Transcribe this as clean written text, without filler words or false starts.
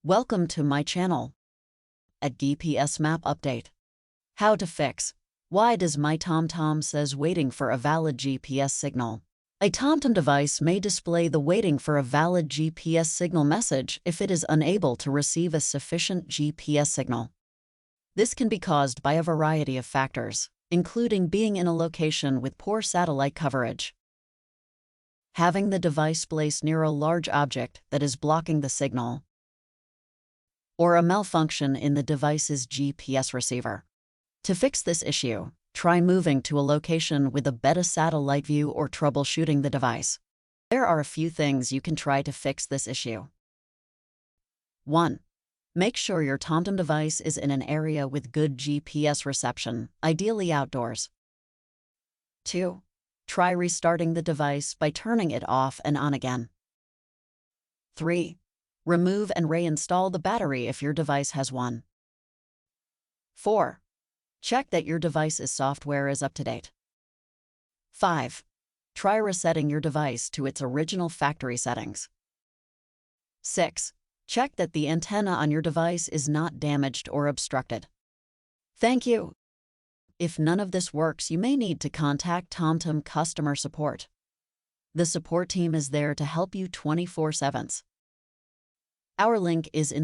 Welcome to my channel. A GPS map update. How to fix. Why does my TomTom says waiting for a valid GPS signal? A TomTom device may display the waiting for a valid GPS signal message if it is unable to receive a sufficient GPS signal. This can be caused by a variety of factors, including being in a location with poor satellite coverage, having the device placed near a large object that is blocking the signal, or a malfunction in the device's GPS receiver. To fix this issue, try moving to a location with a better satellite view or troubleshooting the device. There are a few things you can try to fix this issue. 1. Make sure your TomTom device is in an area with good GPS reception, ideally outdoors. 2. Try restarting the device by turning it off and on again. 3. Remove and reinstall the battery if your device has one. 4. Check that your device's software is up to date. 5. Try resetting your device to its original factory settings. 6. Check that the antenna on your device is not damaged or obstructed. Thank you. If none of this works, you may need to contact TomTom customer support. The support team is there to help you 24/7. Our link is in the